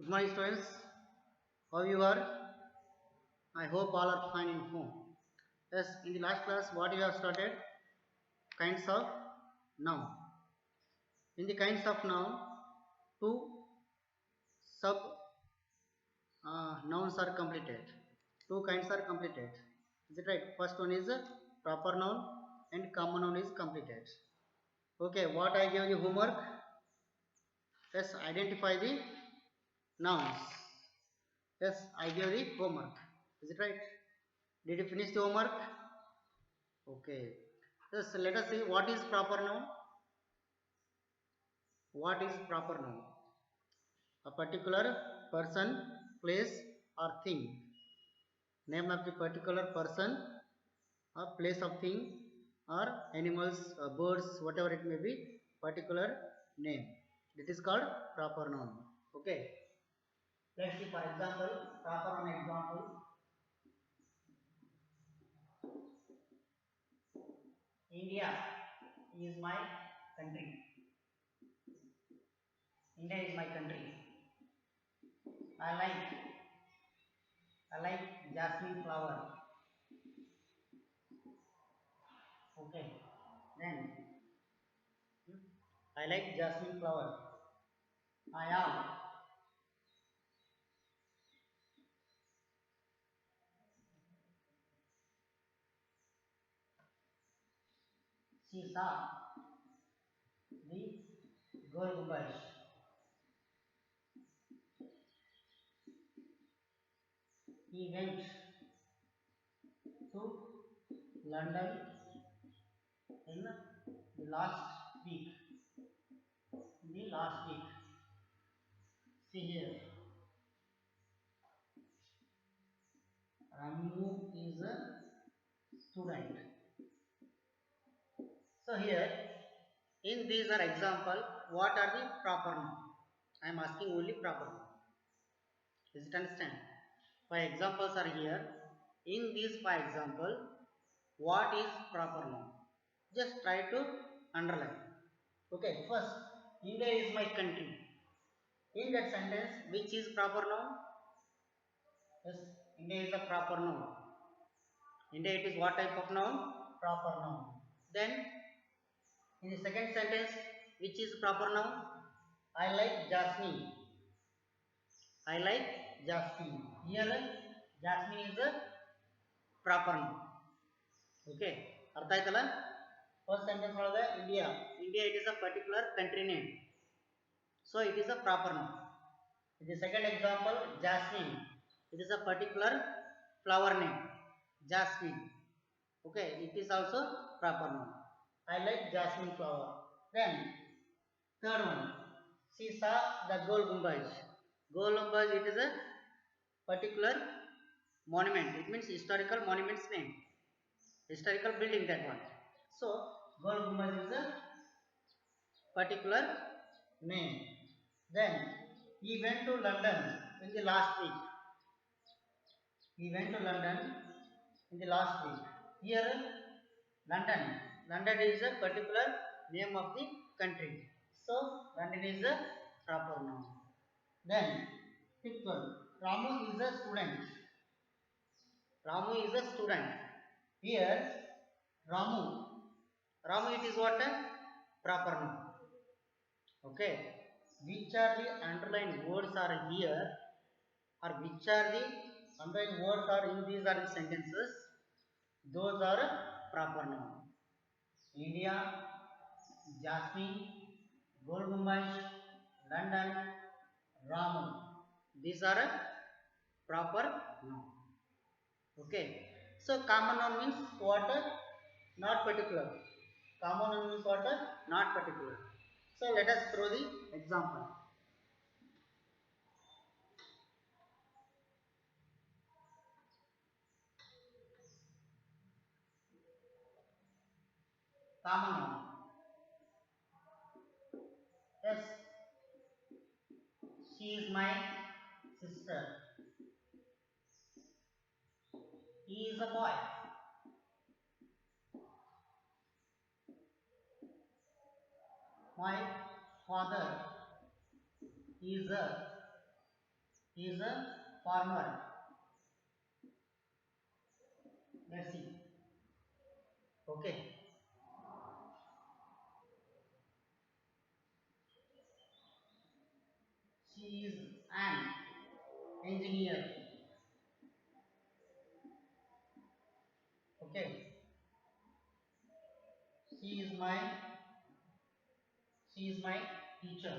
Good morning, students. How you are? I hope all are fine in home. Yes, in the last class, what you have started? Kinds of noun. In the kinds of noun, two sub nouns are completed. Two kinds are completed. Is it right? First one is proper noun and common noun is completed. Okay, what I gave you homework? Yes, identify the nouns. Yes, I gave the homework. Is it right? Did you finish the homework? Okay. Yes, let us see what is proper noun. What is proper noun? A particular person, place, or thing. Name of the particular person, or place of thing, or animals, birds, whatever it may be, particular name. It is called proper noun. Okay. Let's see, for example, proper noun example. India is my country. India is my country. I like jasmine flower. Okay. Then I like jasmine flower. I am she saw the gold bush. He went to London in the last week. In the last week. See here. Ramu is a student. So here, in these are example, what are the proper noun? I am asking only proper noun. Is it understand? Five examples are here. In these five example, what is proper noun? Just try to underline. Okay, first, India is my country. In that sentence, which is proper noun? Yes, India is a proper noun. India, it is what type of noun? Proper noun. Then, in the second sentence, which is proper noun? I like jasmine. I like jasmine. Here, jasmine is a proper noun. Okay, ಅರ್ಥ ಆಯ್ತಲ್ಲ? First sentence ಒಳಗೆ India. India, it is a particular country name. So it is a proper noun. In the second example, jasmine. It is a particular flower name. Jasmine. Okay, it is also proper noun. I like jasmine flower. Then third one, she saw the Gol Gumbaz. Gol Gumbaz, it is a particular monument. It means historical monuments name. Historical building, that one. So Gol Gumbaz is a particular name. Then he went to London in the last week. He went to London in the last week. Here, London. London is a particular name of the country. So London is a proper noun. Then fifth one, Ramu is a student. Ramu is a student. Here, Ramu. Ramu, it is what? Proper noun. Okay. Which are the underlined words are here, or which are the underlined words are in these are the sentences? Those are proper noun. India, Jasmine, Gold Mumbai, London, Ramu. These are proper noun. Okay. So common noun means what? Not particular. Common noun means what? Not particular. So let us throw the example. Common noun. Yes, she is my sister. He is a boy. My father is a He is a farmer. Let's see. Okay. She is an engineer. Okay. She is my she is my teacher.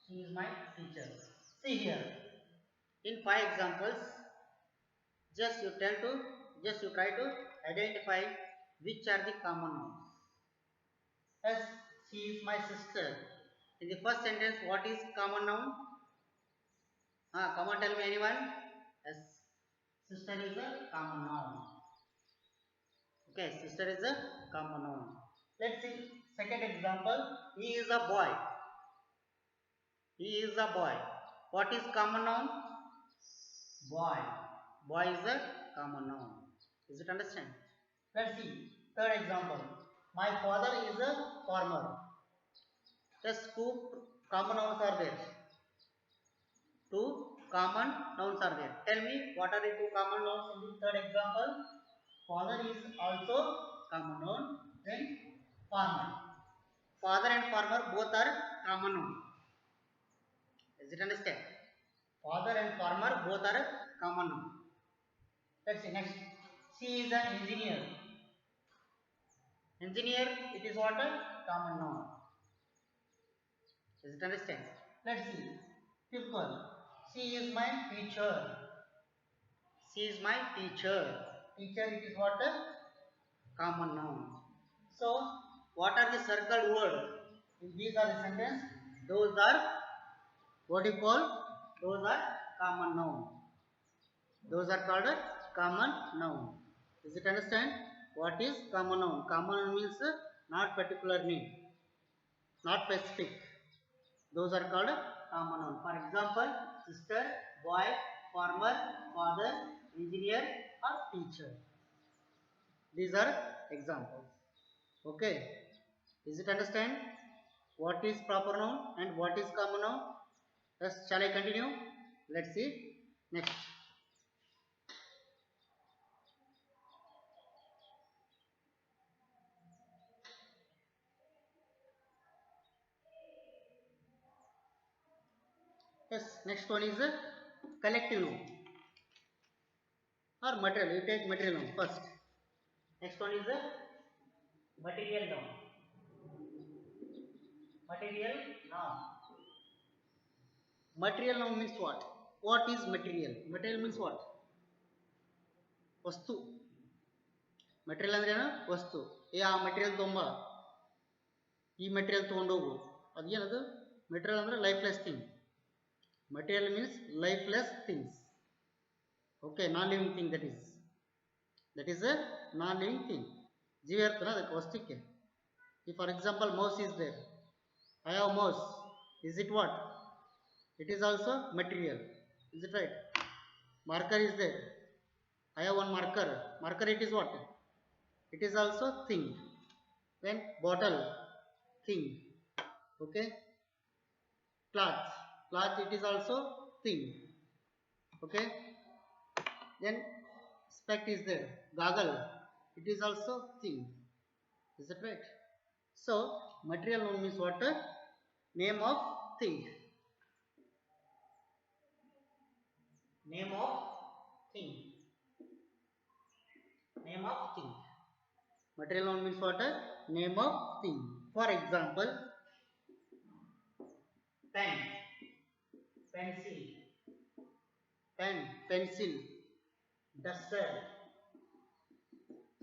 She is my teacher. See here. In five examples, just you try to identify which are the common nouns. As she is my sister. In the first sentence, what is common noun? Come on, tell me anyone. Yes, sister is a common noun. Okay, sister is a common noun. Let's see second example. He is a boy. He is a boy. What is common noun? Boy. Boy is a common noun. Is it understand? Let's see third example. My father is a farmer. Yes, two common nouns are there. Two common nouns are there. Tell me what are the two common nouns in the third example? Father is also common noun. Then farmer. Father and farmer both are common noun. Is it understand? Father and farmer both are common noun. Let's see next. She is an engineer. Engineer, it is what a common noun. Is it understand? Let's see. Fifth one. She is my teacher. She is my teacher. Teacher, it is what a common noun. So, what are the circled words? These are the sentence. Those are what you call? Those are common noun. Those are called a common noun. Is it understand? What is common noun? Common noun means not particular name, not specific. Those are called common noun. For example, sister, boy, farmer, father, engineer, or teacher. These are examples. Okay. Is it understand? What is proper noun and what is common noun? Yes, shall I continue? Let's see. Next. Yes, next one is a collective noun or material. You take material noun first. Next one is a material noun. Material noun. Material noun means what? What is material? Material means what? ವಸ್ತು. Material ಅಂದ್ರೆ ಏನು? ವಸ್ತು. ಆ material ತೊಂಬ, ಈ material ತೊಗೊಂಡೋಗು, ಅದೇನದು? Material ಅಂದ್ರೆ lifeless thing. Material means lifeless things. Okay, non-living thing that is. That is a non-living thing. ಜೀವ ಇರ್ತನ ಅದಕ್ಕೆ ವಸ್ತುಕ್ಕೆ. If for example mouse is there, I have mouse. Is it what? It is also material. Is it right? Marker is there. I have one marker. Marker it is what? It is also thing. Then bottle, thing. Okay. Cloth. Cloth it is also thing. Okay. Then spect is there. Goggle. It is also thing. Is that right? So material noun means what? Name of thing. Name of thing. Name of thing. Material noun means what? Name of thing. For example, pen, pencil, pen, pencil, duster,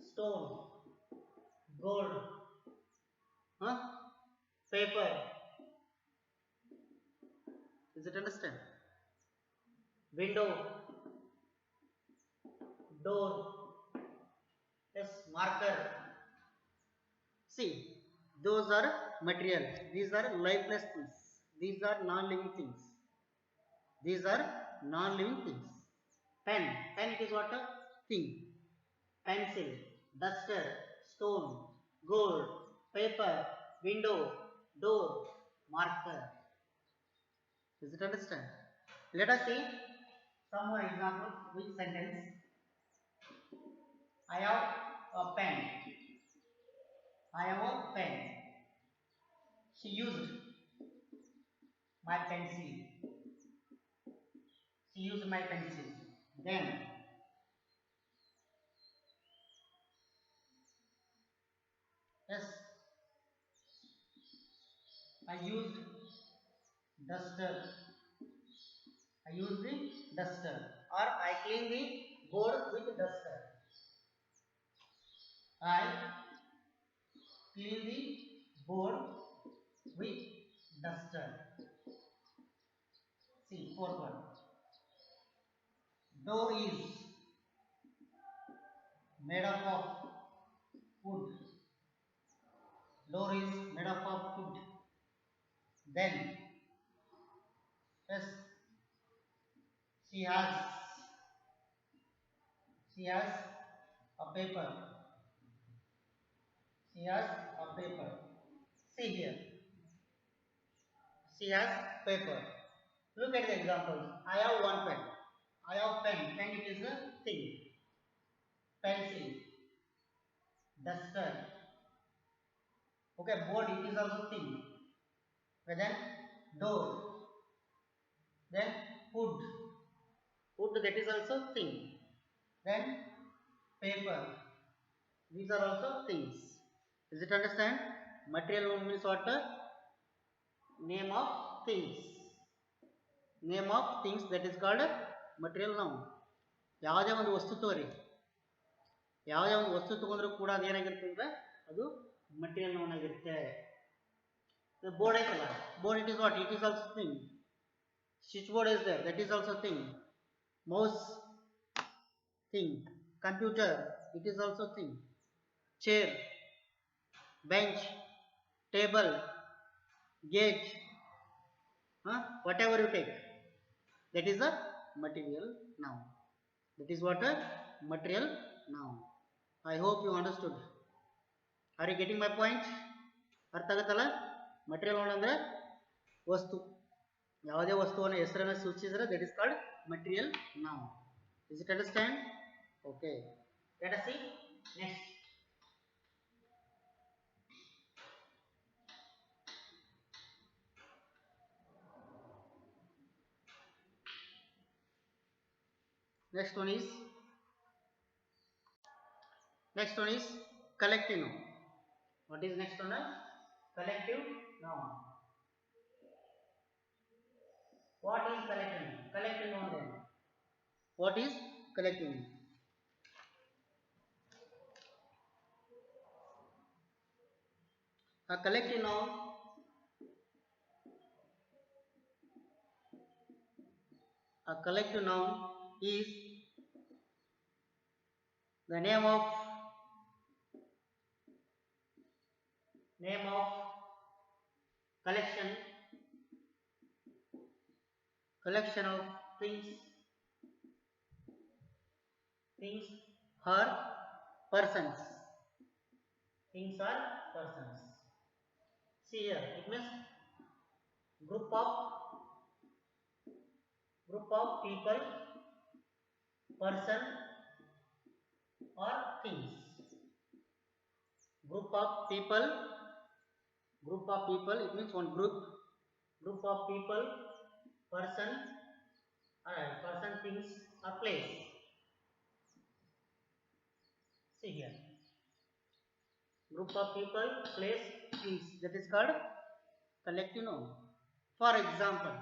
stone, gold, paper. Is it understand? Window, door, yes, marker. See, those are material. These are lifeless things. These are non-living things. These are non-living things. Pen, pen it is what? A thing. Pencil, duster, stone, gold, paper, window, door, marker. Does it understand? Let us see some more examples with sentence. I have a pen. I have a pen. She used my pencil. She used my pencil. Then yes, I used duster. I use the duster, or I clean the board with duster. I clean the board with duster. See, fourth one. Door is made up of wood. Door is made up of wood. Then, yes, she has she has a paper. She has a paper. See here. She has paper. Look at the examples. I have one pen. I have pen. Pen it is a thing. Pencil. Duster. Okay, board it is also thing. And then door. Then wood. Wood that is also thing. Then paper. These are also things. Is it understand? Material noun means what? Name of things. Name of things, that is called material noun. ಯಾವುದೇ ಒಂದು ವಸ್ತು ತೋರಿ, ಯಾವುದೇ ಒಂದು ವಸ್ತು ತಗೊಂಡ್ರು ಕೂಡ ಅದೇನಾಗಿರುತ್ತೆ ಅಂದ್ರೆ ಅದು ಮಟೀರಿಯಲ್ ನೋನ್ ಆಗಿರುತ್ತೆ. ಬೋರ್ಡ್ ಐತಲ್ಲ, board it is what? It is also thing. Switch board is there, that is also thing. Mouse thing. Computer it is also thing. Chair, bench, table, gate, whatever you take, that is a material noun. That is what a material noun. I hope you understood. Are you getting my point? ಅರ್ಥ ಆಗುತ್ತಲ್ಲ? Material non ಅಂದ್ರೆ ವಸ್ತು, ಯಾವುದೇ ವಸ್ತುವನ್ನು ಹೆಸರನ್ನು ಸೂಚಿಸಿದರೆ that is called material noun. Is it understand? Okay, let us see next. Next one is collective noun. What is next one? Collective noun. What is collective noun? Collective noun then. What is collective noun? A collective noun is the name of collection of things or persons. Things or persons. See here, it means group of people, person or things. Group of people, it means one group of people, person, things or place. See here, group of people, place, things, that is called collective noun. For example,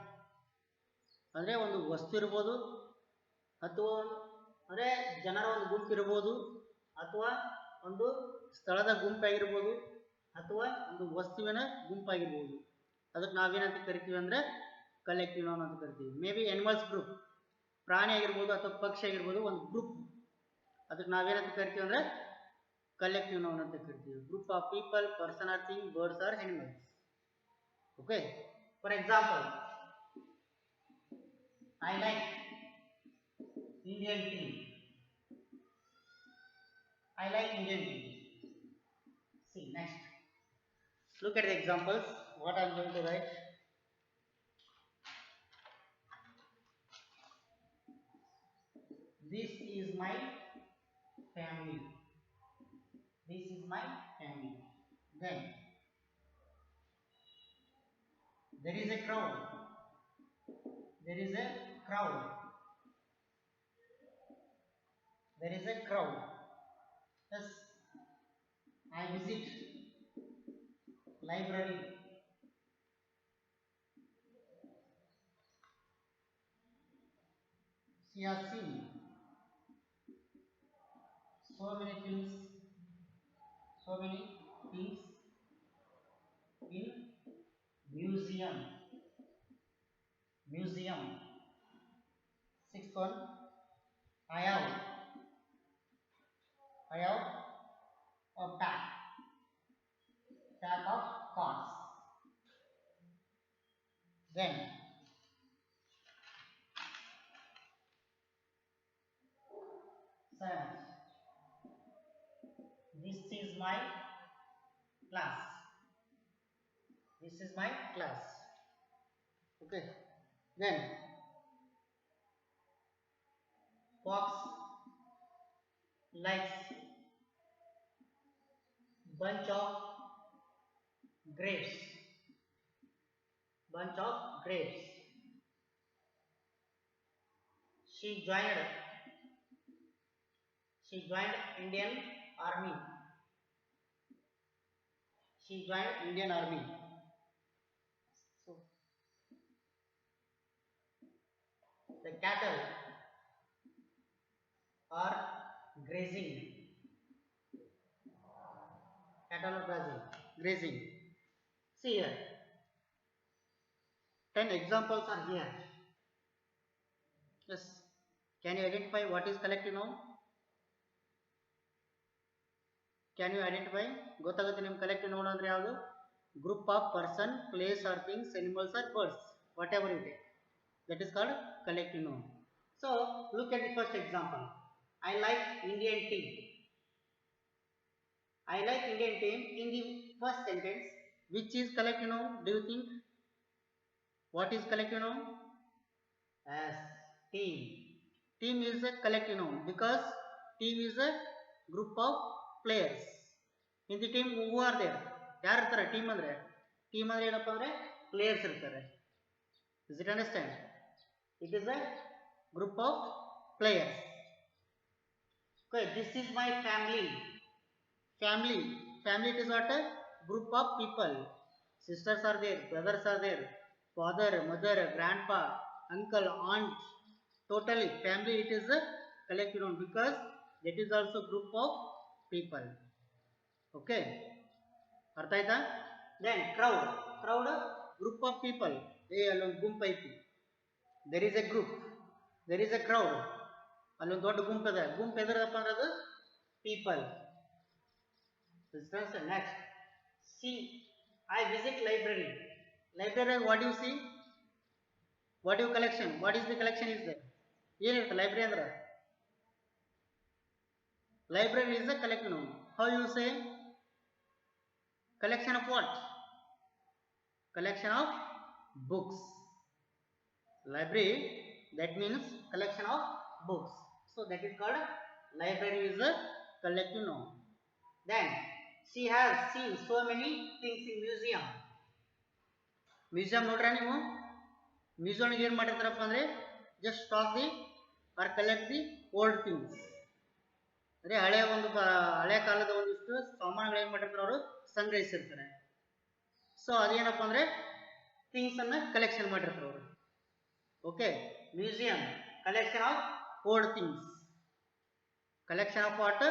ಅಂದರೆ ಒಂದು ವಸ್ತು ಇರ್ಬೋದು, ಅಥವಾ ಅಂದರೆ ಜನರ ಒಂದು ಗುಂಪು ಇರ್ಬೋದು, ಅಥವಾ ಒಂದು ಸ್ಥಳದ ಗುಂಪಾಗಿರ್ಬೋದು, ಅಥವಾ ಒಂದು ವಸ್ತುವಿನ ಗುಂಪಾಗಿರ್ಬೋದು. ಅದಕ್ಕೆ ನಾವೇನಂತ ಕರಿತೀವಿ ಅಂದರೆ ಕಲೆಕ್ಟಿವ್ ನೌನ್ ಅಂತ ಕರಿತೀವಿ. ಮೇ ಬಿ ಅನಿಮಲ್ಸ್ ಗ್ರೂಪ್, ಪ್ರಾಣಿ ಆಗಿರ್ಬೋದು ಅಥವಾ ಪಕ್ಷಿ ಆಗಿರ್ಬೋದು, ಒಂದು ಗ್ರೂಪ್, ಅದಕ್ಕೆ ನಾವೇನಂತ ಕರಿತೀವಿ ಅಂದರೆ ಕಲೆಕ್ಟಿವ್ ನೌನ್ ಅಂತ ಕರಿತೀವಿ. Group of people, person or thing, birds or animals. Okay, for example, I like Indian tea. I like Indian tea. See next. Look at the examples. What I am going to write. my family. This is my family. Then there is a crowd. There is a crowd. There is a crowd. Yes, I visit library. She has seen so many things in museum. Sixth one, I have a pack of cards. Then sir, this is my class. This is my class. Okay. Then fox likes bunch of grapes. Bunch of grapes. She joined Indian Army. She joined Indian Army. So the cattle are grazing. Cattle are grazing. See here. 10 examples are here. Yes. Can you identify what is collective noun? Can you identify? ಗೊತ್ತಾಗುತ್ತೆ ನಿಮಗೆ collective noun ಅಂದ್ರೆ ಯಾವುದು? Group of person, place or things, animals or birds, whatever you take. That is called collective noun. So look at the first example. I like Indian tea. I like Indian tea. In the first sentence, which is collective noun? Do you think? What is collective noun? Yes, team. Team is a collective noun because team is a group of players. In the team who are there? ಯಾರು ಇರ್ತಾರೆ team ಅಂದ್ರೆ ಏನಪ್ಪ ಅಂದ್ರೆ players ಇರ್ತಾರೆ. Does it understand? It is a group of players. Okay, this is my family. Family it is what? A group of people. Sisters are there, brothers are there, father, mother, grandpa, uncle, aunt. Totally family it is a collective noun because that is also group of people. Okay, ಅರ್ಥ ಆಯ್ತಾ? Then crowd group of people. ಅಲ್ಲೊಂದು ಗುಂಪು ಐತಿ. There is a group, there is a crowd. ಅಲ್ಲೊಂದು ದೊಡ್ಡ ಗುಂಪು ಇದೆ. ಗುಂಪು ಎದರದಪ್ಪ ಅಂದ್ರೆ ಅದು people. Next, see, I visit library. Library, what do you see? What do you collection? What is the collection is there? ಏನಿರುತ್ತೆ ಲೈಬ್ರರಿ ಅಂದ್ರೆ? Library is a collective noun. How you say? Collection of what? Collection of books. Library, that means collection of books. So that is called library is a collective noun. Then she has seen so many things in museum. Museum ನೋಡ್ರಾ ನೀವು? Museum ಏನು ಮಾಡಿರ್ತಾರಪ್ಪ ಅಂದ್ರೆ just stock the or collect the old things. ಅಂದ್ರೆ ಹಳೆ ಕಾಲದ ಒಂದಿಷ್ಟು ಸಾಮಾನುಗಳು ಏನು ಮಾಡಿರ್ತಾರೆ ಅವರು ಸಂಗ್ರಹಿಸಿರ್ತಾರೆ. ಸೊ ಅದೇನಪ್ಪ ಅಂದ್ರೆ ಥಿಂಗ್ಸ್ ಅನ್ನ ಕಲೆಕ್ಷನ್ ಮಾಡಿರ್ತಾರೆ ಅವರು. Okay, museum collection of old things. Collection of what?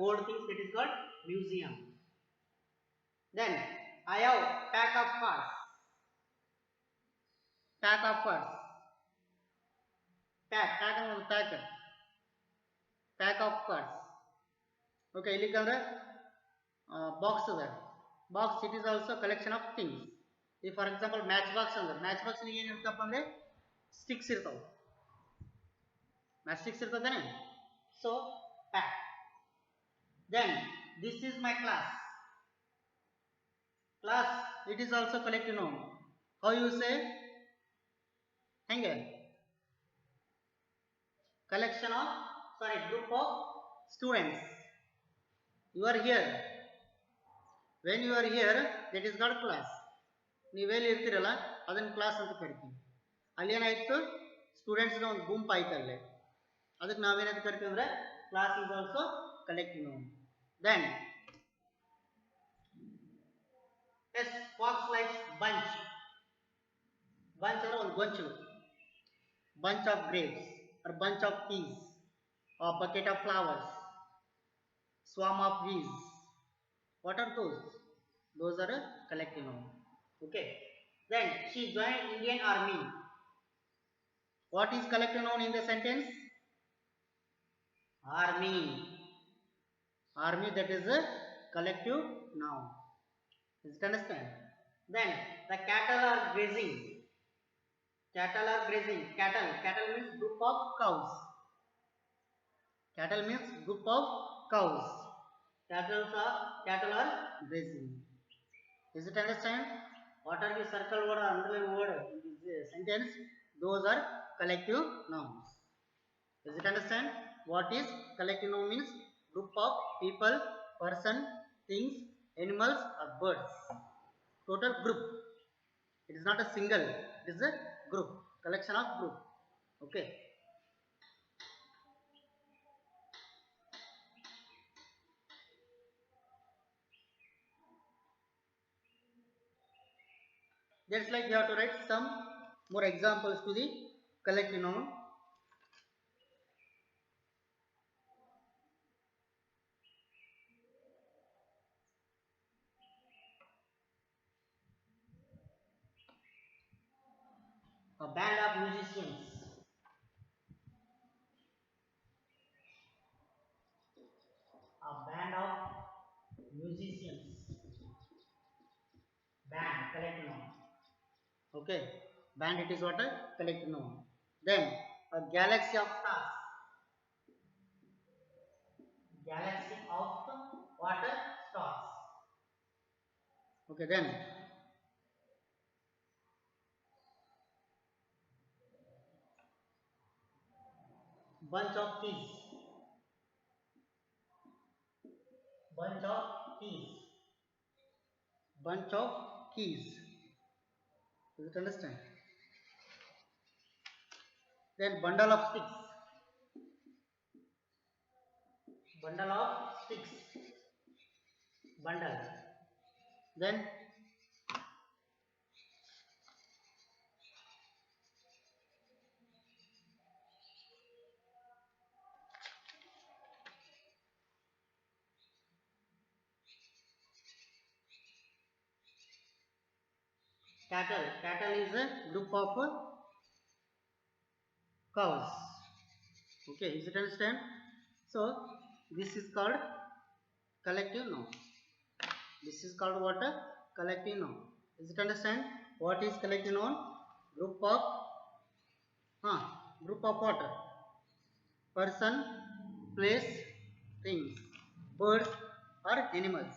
Old things, that is called museum. Then I have pack of cards. Pack of cards. Pack of cards. Okay, ಇಲ್ಲಿ ಕಂದ್ರೆ box ಅದ. Box it is also collection of things. If for example match box ಅಂದ್ರೆ match box ನಲ್ಲಿ ಏನು ಇರ್ತಪ್ಪ ಅಂದ್ರೆ sticks ಇರ್ತಾವೆ. match sticks ಇರ್ತದೇನೆ. So pack. Then this is my class. Class, it is also collective noun. How you say? ಹೆಂಗೆ? Collection of sorry, group of students. You are here. When you are here, that is called class. ನೀವೆಲ್ಲಿ ಇರ್ತೀರಲ್ಲ ಅದನ್ನು class ಅಂತ ಕರಿತೀವಿ. ಅಲ್ಲಿ ಏನಾಯ್ತು, ಸ್ಟೂಡೆಂಟ್ಸ್ನ ಒಂದು ಗುಂಪು ಆಯ್ತು ಅಲ್ಲಿ, ಅದಕ್ಕೆ ನಾವೇನಂತ ಕರಿತೀವಿ ಅಂದ್ರೆ class is also collective noun. Then S fox likes bunch. Bunch ಅಂದ್ರೆ ಒಂದು ಗೊಂಚು, bunch of grapes or bunch of peas or bucket of flowers, swarm of bees. What are those? Those are a collective noun. Okay. Then she joined Indian Army. What is collective noun in the sentence? Army. Army, that is a collective noun. Is it understand? Then the cattle are grazing. Cattle are grazing. Cattle means group of cows. Cattle means group of cows. Cattle are grazing. Is it understand? What are the circle word or underline word in this sentence? Those are collective nouns. Is it understand? What is collective noun means? Group of people, person, things, animals or birds. Total group. It is not a single. It is a group. Collection of group. Okay. That's like you have to write some more examples to the collective noun. A band of musicians. A band of musicians. Band, collective noun. Okay. Band, it is what a collective noun. Then a galaxy of stars. Galaxy of water stars. Okay, then bunch of keys. Bunch of keys. Bunch of keys. Does it understand? Then bundle of sticks. Bundle of sticks. Bundle. Then cattle. Cattle is a group of cows. Okay, is it understand? So this is called collective noun. This is called what? A collective noun. Is it understand? What is collective noun? Group of group of what? Person, place, things, birds or animals.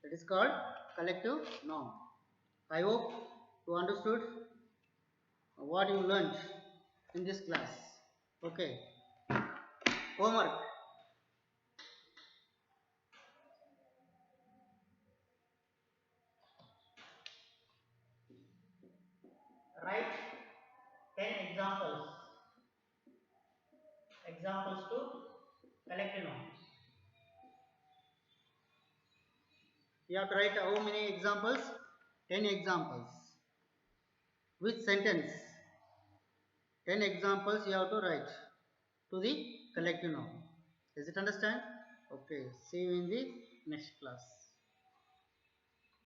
That is called collective noun. I hope you understood what you learned in this class. Okay. Homework. Write 10 examples. Examples to collective noun. You have to write how many examples? 10 examples. Which sentence? 10 examples you have to write to the collective noun. Is it understand? Okay. See you in the next class.